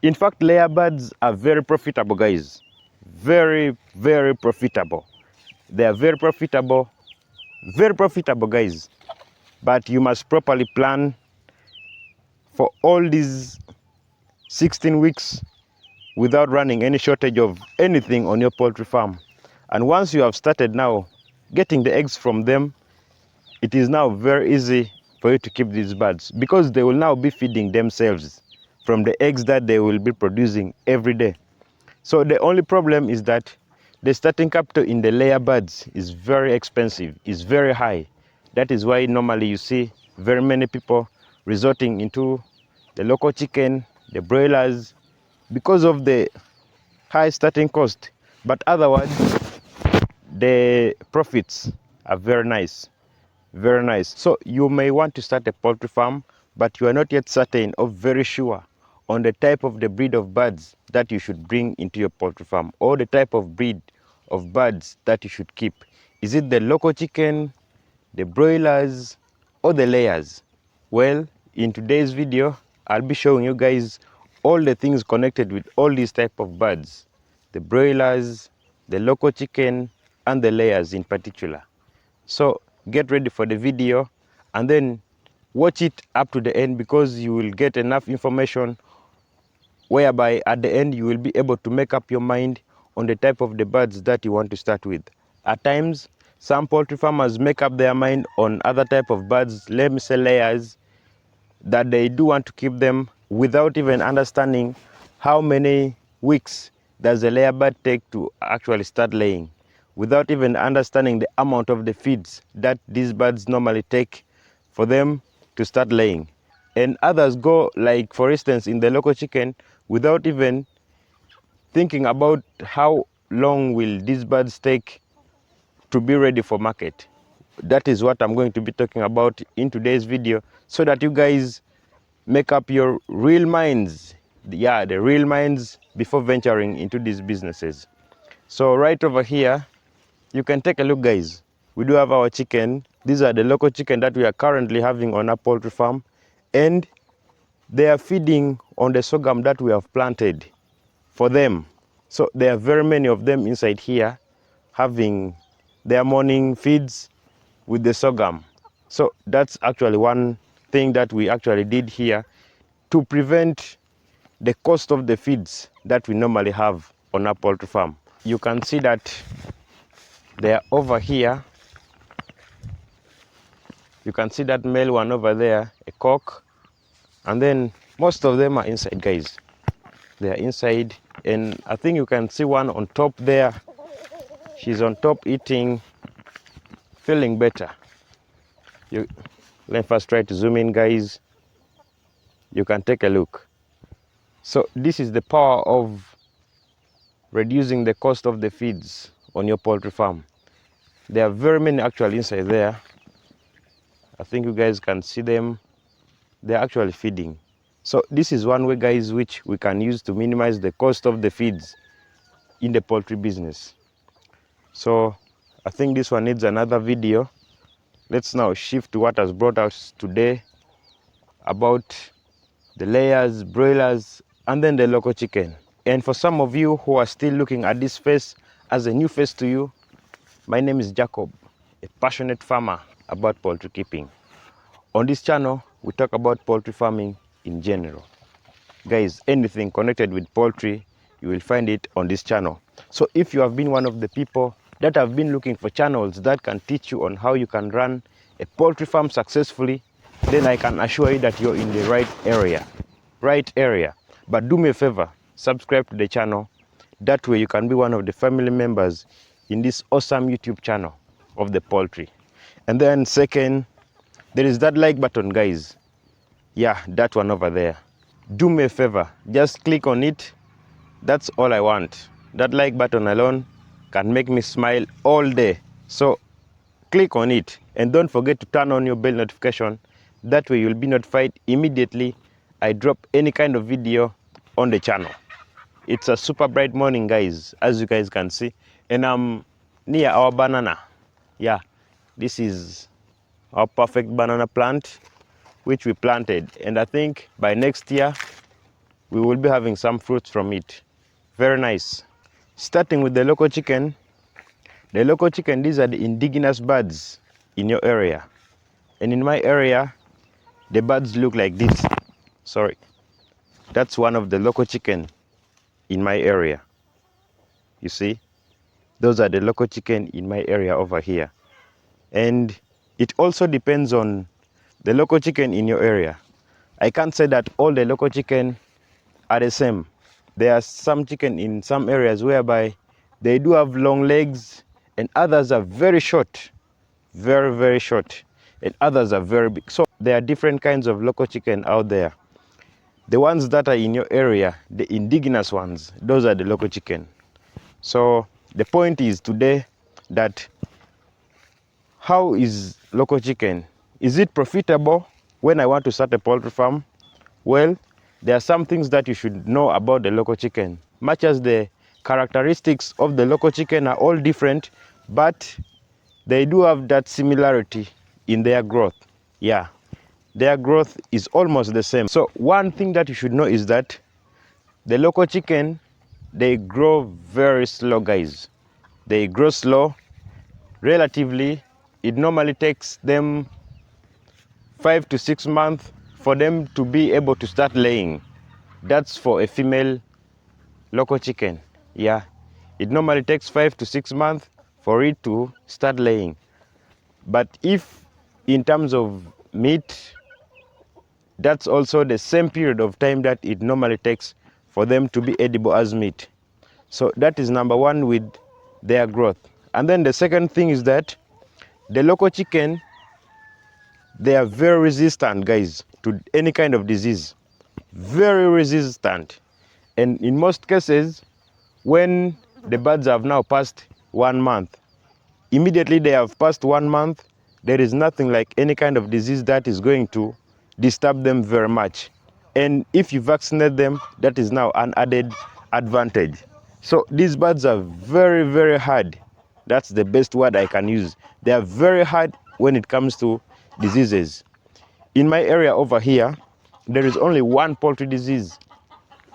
In fact, layer birds are very profitable, guys. Very, very profitable. They are very profitable, guys. But you must properly plan for all these 16 weeks without running any shortage of anything on your poultry farm. And once you have started now getting the eggs from them, it is now very easy for you to keep these birds because they will now be feeding themselves from the eggs that they will be producing every day. So the only problem is that the starting capital in the layer birds is very expensive, is very high. That is why normally you see very many people resorting into the local chicken, the broilers, because of the high starting cost. But otherwise, the profits are very nice, very nice. So you may want to start a poultry farm, but you are not yet certain or very sure on the type of the breed of birds that you should bring into your poultry farm, or the type of breed of birds that you should keep. Is it the local chicken, the broilers, or the layers? Well, in today's video, I'll be showing you guys all the things connected with all these type of birds, the broilers, the local chicken, and the layers in particular. So get ready for the video and then watch it up to the end, because you will get enough information whereby at the end you will be able to make up your mind on the type of the birds that you want to start with. At times, some poultry farmers make up their mind on other type of birds, let me say layers, that they do want to keep them without even understanding how many weeks does a layer bird take to actually start laying, without even understanding the amount of the feeds that these birds normally take for them to start laying. And others go, like for instance in the local chicken, without even thinking about how long will these birds take to be ready for market. That is what I'm going to be talking about in today's video, so that you guys make up your real minds, the real minds, before venturing into these businesses. So right over here, you can take a look, guys. We do have our chicken. These are the local chicken that we are currently having on our poultry farm, and they are feeding on the sorghum that we have planted for them. So there are very many of them inside here having their morning feeds with the sorghum. So that's actually one thing that we actually did here to prevent the cost of the feeds that we normally have on our poultry farm. You can see that they are over here. You can see that male one over there, a cock, and then most of them are inside, guys. They are inside, and I think you can see one on top there. She's on top eating, feeling better. Let me first try to zoom in, guys. You can take a look. So this is the power of reducing the cost of the feeds on your poultry farm. There are very many actually inside there. I think you guys can see them. They're actually feeding. So this is one way, guys, which we can use to minimize the cost of the feeds in the poultry business. So I think this one needs another video. Let's now shift to what has brought us today about the layers, broilers, and then the local chicken. And for some of you who are still looking at this face as a new face to you, my name is Jacob, a passionate farmer about poultry keeping. On this channel, we talk about poultry farming in general. Guys, anything connected with poultry, you will find it on this channel. So if you have been one of the people that have been looking for channels that can teach you on how you can run a poultry farm successfully, then I can assure you that you're in the right area. But do me a favor, subscribe to the channel. That way you can be one of the family members in this awesome YouTube channel of the poultry. And then second, there is that like button, guys. Yeah, that one over there. Do me a favor, just click on it. That's all I want. That like button alone can make me smile all day. So click on it, and don't forget to turn on your bell notification. That way you'll be notified immediately I drop any kind of video on the channel. It's a super bright morning, guys, as you guys can see, and I'm near our banana. Yeah, this is our perfect banana plant which we planted, and I think by next year we will be having some fruits from it. Very nice. Starting with the local chicken. The local chicken, these are the indigenous birds in your area. And in my area, the birds look like this. Sorry. That's one of the local chicken in my area. You see? Those are the local chicken in my area over here. And it also depends on the local chicken in your area. I can't say that all the local chicken are the same. There are some chicken in some areas whereby they do have long legs and others are very short, very, very short, and others are very big. So there are different kinds of local chicken out there. The ones that are in your area, the indigenous ones, those are the local chicken. So the point is today that how is local chicken? Is it profitable when I want to start a poultry farm? Well, there are some things that you should know about the local chicken. Much as the characteristics of the local chicken are all different, but they do have that similarity in their growth. Yeah, their growth is almost the same. So one thing that you should know is that the local chicken, they grow very slow, guys. They grow slow. Relatively, it normally takes them 5 to 6 months for them to be able to start laying. That's for a female local chicken. Yeah, it normally takes 5 to 6 months for it to start laying. But if in terms of meat, that's also the same period of time that it normally takes for them to be edible as meat. So that is number one with their growth. And then the second thing is that the local chicken, they are very resistant, guys, to any kind of disease. Very resistant. And in most cases, when the birds have now passed 1 month, immediately they have passed 1 month, there is nothing like any kind of disease that is going to disturb them very much. And if you vaccinate them, that is now an added advantage. So these birds are very, very hard. That's the best word I can use. They are very hard when it comes to diseases. In my area over here, there is only one poultry disease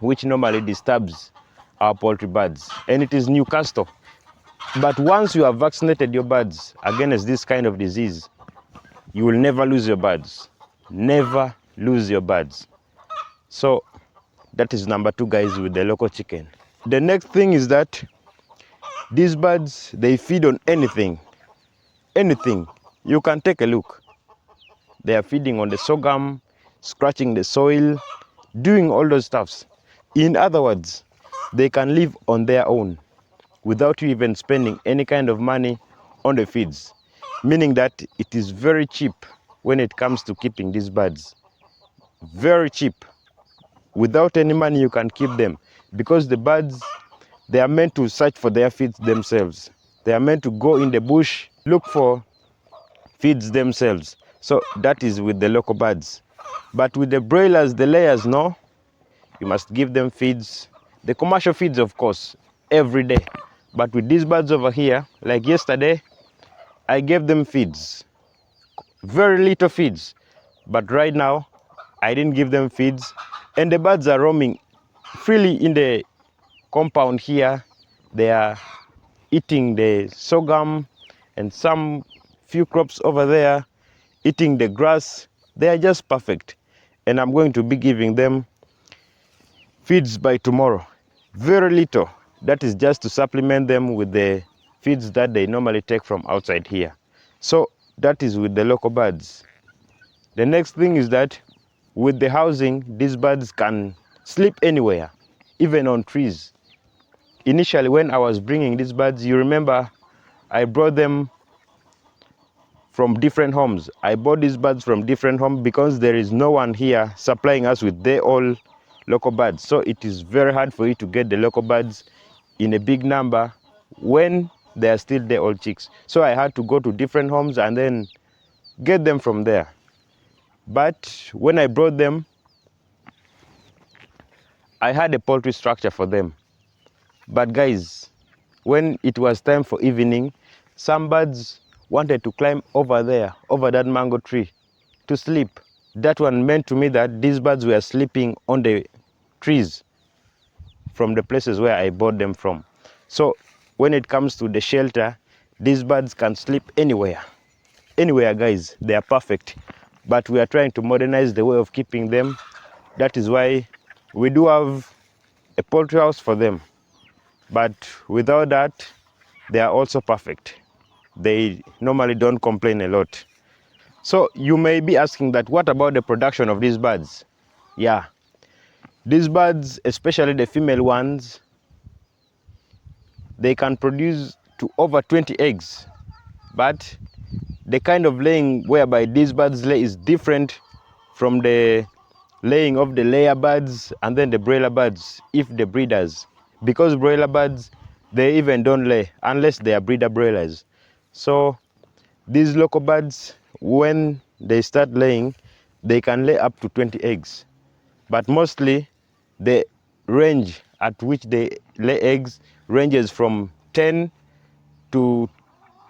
which normally disturbs our poultry birds, and it is Newcastle. But once you have vaccinated your birds against this kind of disease, you will never lose your birds. Never lose your birds. So that is number two, guys, with the local chicken. The next thing is that these birds, they feed on anything. Anything. You can take a look. They are feeding on the sorghum, scratching the soil, doing all those stuffs. In other words, they can live on their own without you even spending any kind of money on the feeds. Meaning that it is very cheap when it comes to keeping these birds. Very cheap. Without any money, you can keep them. Because the birds, they are meant to search for their feeds themselves. They are meant to go in the bush, look for feeds themselves. So that is with the local birds. But with the broilers, the layers, no, you must give them feeds. The commercial feeds, of course, every day. But with these birds over here, like yesterday, I gave them feeds. Very little feeds. But right now, I didn't give them feeds. And the birds are roaming freely in the compound here. They are eating the sorghum and some few crops over there, eating the grass. They are just perfect. And I'm going to be giving them feeds by tomorrow. Very little. That is just to supplement them with the feeds that they normally take from outside here. So that is with the local birds. The next thing is that with the housing, these birds can sleep anywhere, even on trees. Initially, when I was bringing these birds, you remember I brought them from different homes. I bought these birds from different homes because there is no one here supplying us with their all local birds. So it is very hard for you to get the local birds in a big number when they are still their old chicks. So I had to go to different homes and then get them from there. But when I brought them, I had a poultry structure for them. But guys, when it was time for evening, some birds wanted to climb over there, over that mango tree, to sleep. That one meant to me that these birds were sleeping on the trees from the places where I bought them from. So when it comes to the shelter, these birds can sleep anywhere. Anywhere, guys, they are perfect. But we are trying to modernize the way of keeping them. That is why we do have a poultry house for them. But without that, they are also perfect. They normally don't complain a lot. So you may be asking that, what about the production of these birds? Yeah, these birds, especially the female ones, they can produce to over 20 eggs. But the kind of laying whereby these birds lay is different from the laying of the layer birds and then the broiler birds, if the breeders. Because broiler birds, they even don't lay unless they are breeder broilers. So these local birds, when they start laying, they can lay up to 20 eggs. But mostly the range at which they lay eggs ranges from 10 to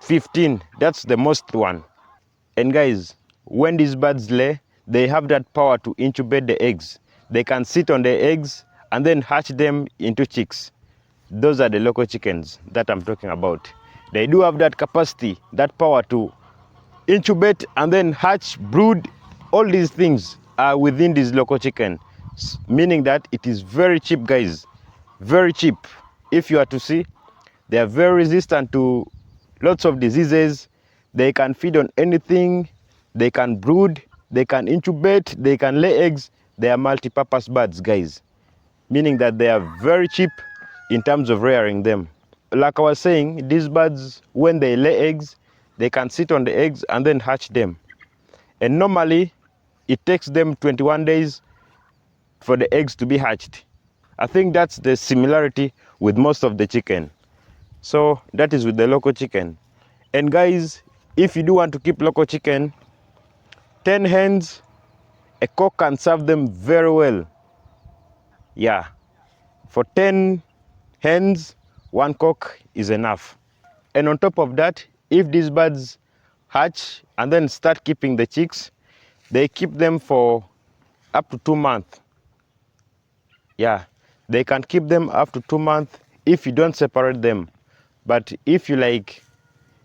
15. That's the most one. And guys, when these birds lay, they have that power to incubate the eggs. They can sit on the eggs and then hatch them into chicks. Those are the local chickens that I'm talking about. They do have that capacity, that power to incubate and then hatch, brood. All these things are within this local chicken, meaning that it is very cheap, guys. Very cheap. If you are to see, they are very resistant to lots of diseases. They can feed on anything. They can brood. They can incubate. They can lay eggs. They are multi-purpose birds, guys, meaning that they are very cheap in terms of rearing them. Like I was saying, these birds, when they lay eggs, they can sit on the eggs and then hatch them. And normally, it takes them 21 days for the eggs to be hatched. I think that's the similarity with most of the chicken. So that is with the local chicken. And guys, if you do want to keep local chicken, 10 hens, a cock can serve them very well. Yeah, for 10 hens, 1 cock is enough. And on top of that, if these birds hatch and then start keeping the chicks, they keep them for up to 2 months. Yeah, they can keep them up to 2 months if you don't separate them. But if you like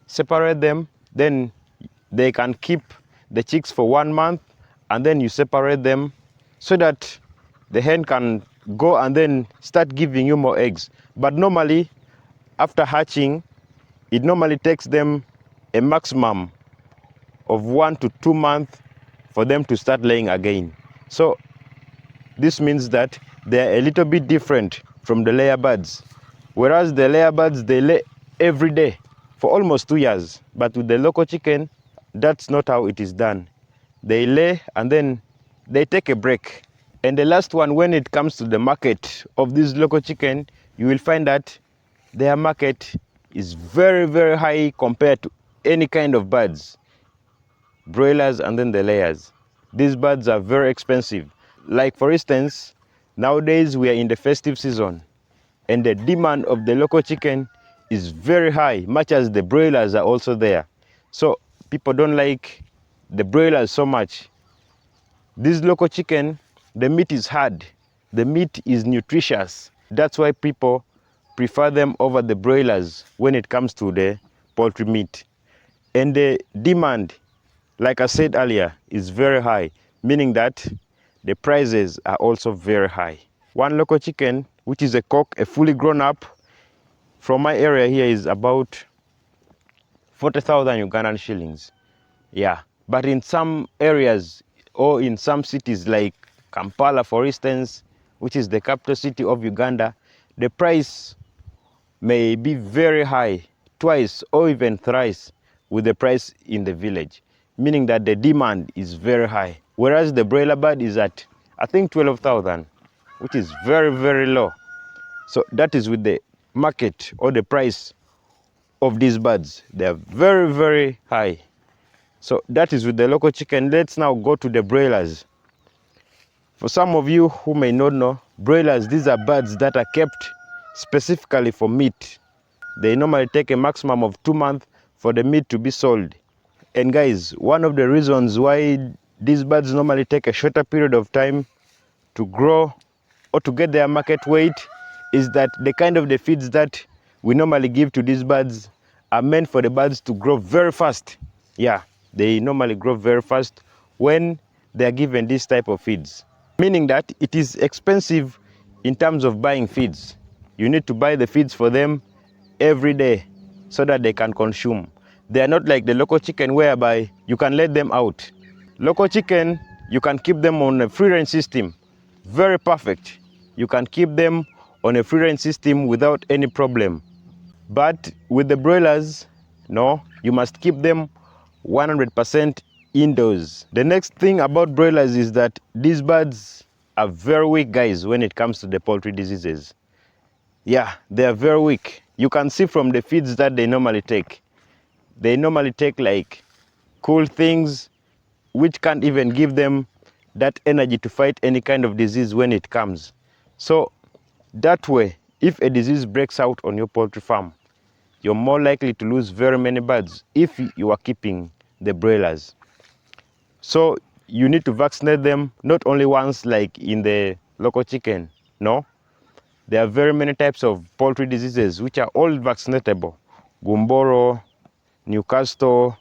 separate them, then they can keep the chicks for 1 month and then you separate them so that the hen can go and then start giving you more eggs. But normally, after hatching, it normally takes them a maximum of 1 to 2 months for them to start laying again. So this means that they are a little bit different from the layer birds. Whereas the layer birds, they lay every day for almost 2 years. But with the local chicken, that's not how it is done. They lay and then they take a break. And the last one, when it comes to the market of this local chicken, you will find that their market is very, very high compared to any kind of birds. Broilers and then the layers. These birds are very expensive. Like for instance, nowadays we are in the festive season and the demand of the local chicken is very high, much as the broilers are also there. So people don't like the broilers so much. This local chicken, the meat is hard. The meat is nutritious. That's why people prefer them over the broilers when it comes to the poultry meat. And the demand, like I said earlier, is very high, meaning that the prices are also very high. One local chicken, which is a cock, a fully grown up, from my area here is about 40,000 Ugandan shillings. Yeah, but in some areas or in some cities like Kampala, for instance, which is the capital city of Uganda, the price may be very high, twice or even thrice with the price in the village, meaning that the demand is very high. Whereas the broiler bird is at, I think, 12,000, which is very, very low. So that is with the market or the price of these birds. They are very, very high. So that is with the local chicken. Let's now go to the broilers. For some of you who may not know, broilers, these are birds that are kept specifically for meat. They normally take a maximum of 2 months for the meat to be sold. And guys, one of the reasons why these birds normally take a shorter period of time to grow or to get their market weight is that the kind of the feeds that we normally give to these birds are meant for the birds to grow very fast. Yeah, they normally grow very fast when they are given this type of feeds. Meaning that it is expensive in terms of buying feeds. You need to buy the feeds for them every day so that they can consume. They are not like the local chicken whereby you can let them out. Local chicken, you can keep them on a free range system. Very perfect. You can keep them on a free range system without any problem. But with the broilers, no, you must keep them 100% indoors. The next thing about broilers is that these birds are very weak, guys, when it comes to the poultry diseases. Yeah, they are very weak. You can see from the feeds that they normally take. They normally take like cool things which can't even give them that energy to fight any kind of disease when it comes. So that way, if a disease breaks out on your poultry farm, you're more likely to lose very many birds if you are keeping the broilers. So you need to vaccinate them not only once like in the local chicken, no. There are very many types of poultry diseases which are all vaccinatable. Gumboro, Newcastle,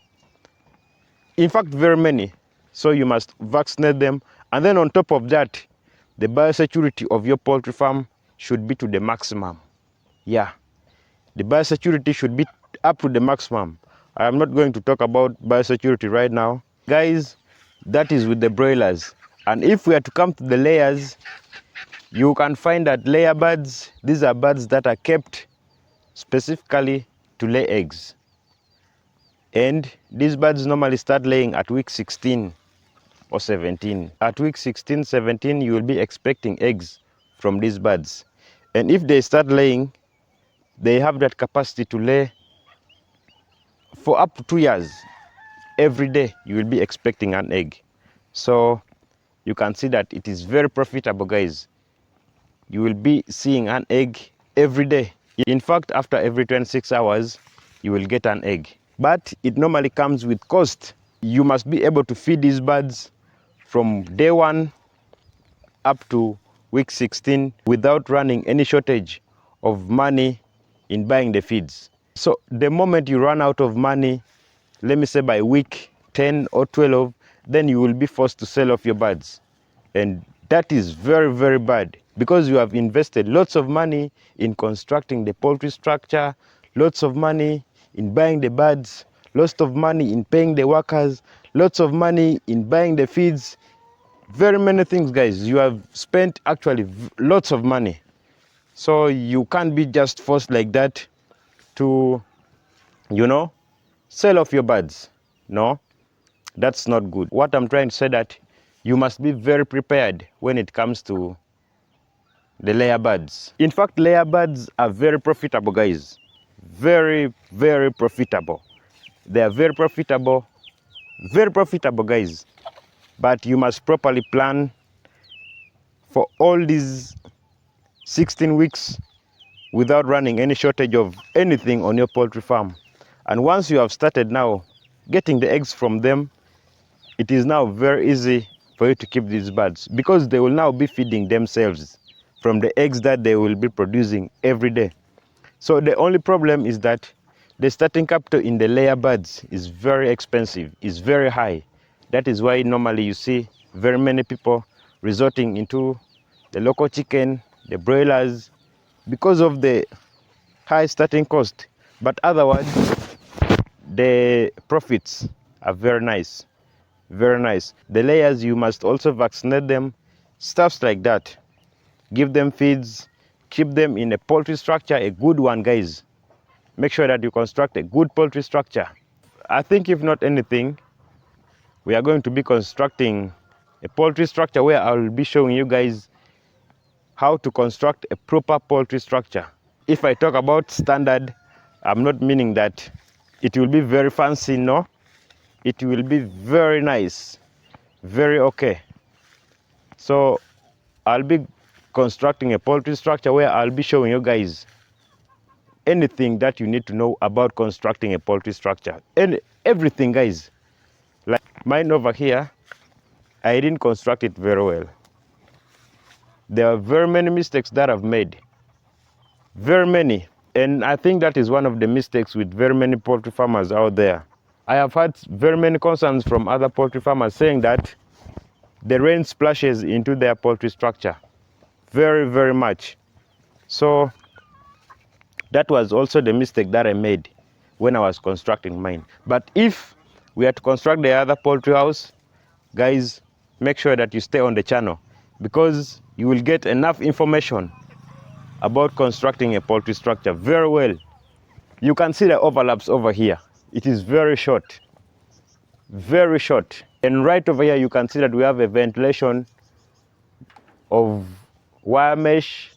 in fact very many. So you must vaccinate them. And then on top of that, the biosecurity of your poultry farm should be to the maximum. Yeah, the biosecurity should be up to the maximum. I am not going to talk about biosecurity right now. Guys, that is with the broilers. And if we are to come to the layers, you can find that layer birds, these are birds that are kept specifically to lay eggs. And these birds normally start laying at week 16 or 17. At week 16, 17, you will be expecting eggs from these birds. And if they start laying, they have that capacity to lay for up to 2 years. Every day you will be expecting an egg. So you can see that it is very profitable, guys. You will be seeing an egg every day. In fact, after every 26 hours, you will get an egg. But it normally comes with cost. You must be able to feed these birds from day 1 up to week 16 without running any shortage of money in buying the feeds. So the moment you run out of money, let me say by week 10 or 12, then you will be forced to sell off your birds. And that is very, very bad because you have invested lots of money in constructing the poultry structure, lots of money in buying the birds, lots of money in paying the workers, lots of money in buying the feeds. Very many things, guys. You have spent actually lots of money. So you can't be just forced like that to, sell off your birds. No, that's not good. What I'm trying to say that you must be very prepared when it comes to the layer birds. In fact, layer birds are very profitable, guys. Very, very profitable. They are very profitable, guys. But you must properly plan for all these 16 weeks without running any shortage of anything on your poultry farm. And once you have started now getting the eggs from them, it is now very easy for you to keep these birds because they will now be feeding themselves from the eggs that they will be producing every day. So the only problem is that the starting capital in the layer birds is very expensive, is very high. That is why normally you see very many people resorting into the local chicken, the broilers, because of the high starting cost. But otherwise, the profits are very nice. Very nice. The layers, you must also vaccinate them, stuffs like that. Give them feeds, keep them in a poultry structure, a good one, guys. Make sure that you construct a good poultry structure. I think if not anything, we are going to be constructing a poultry structure where I will be showing you guys how to construct a proper poultry structure. If I talk about standard, I'm not meaning that it will be very fancy, no. It will be very nice, very okay. So I'll be constructing a poultry structure where I'll be showing you guys anything that you need to know about constructing a poultry structure. And everything, guys. Like mine over here, I didn't construct it very well. There are very many mistakes that I've made. Very many. And I think that is one of the mistakes with very many poultry farmers out there. I have had very many concerns from other poultry farmers saying that the rain splashes into their poultry structure very, very much. So that was also the mistake that I made when I was constructing mine. But if we are to construct the other poultry house, guys, make sure that you stay on the channel, because you will get enough information about constructing a poultry structure very well. You can see the overlaps over here. It is very short, very short. And right over here, you can see that we have a ventilation of wire mesh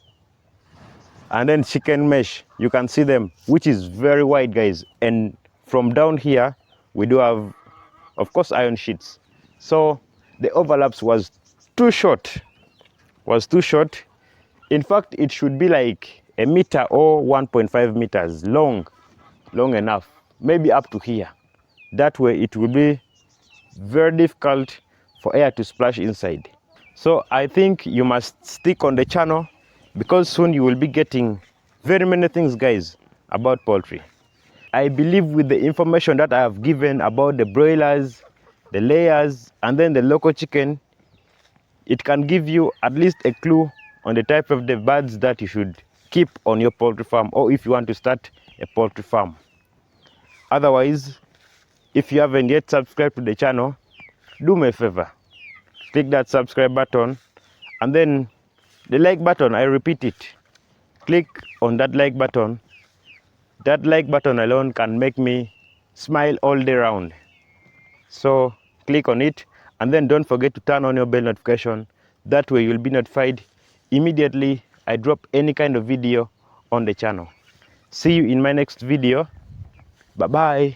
and then chicken mesh. You can see them, which is very wide, guys. And from down here, we do have, of course, iron sheets. So the overlaps was too short, In fact, it should be like a meter or 1.5 meters long enough, maybe up to here. That way it will be very difficult for air to splash inside. So I think you must stick on the channel, because soon you will be getting very many things, guys, about poultry. I believe with the information that I have given about the broilers, the layers, and then the local chicken, it can give you at least a clue on the type of the birds that you should keep on your poultry farm, or if you want to start a poultry farm. Otherwise, if you haven't yet subscribed to the channel, do me a favor, click that subscribe button, and then the like button, I repeat it, click on that like button. That like button alone can make me smile all day round. So click on it, and then don't forget to turn on your bell notification. That way you'll be notified immediately I drop any kind of video on the channel. See you in my next video. Bye bye.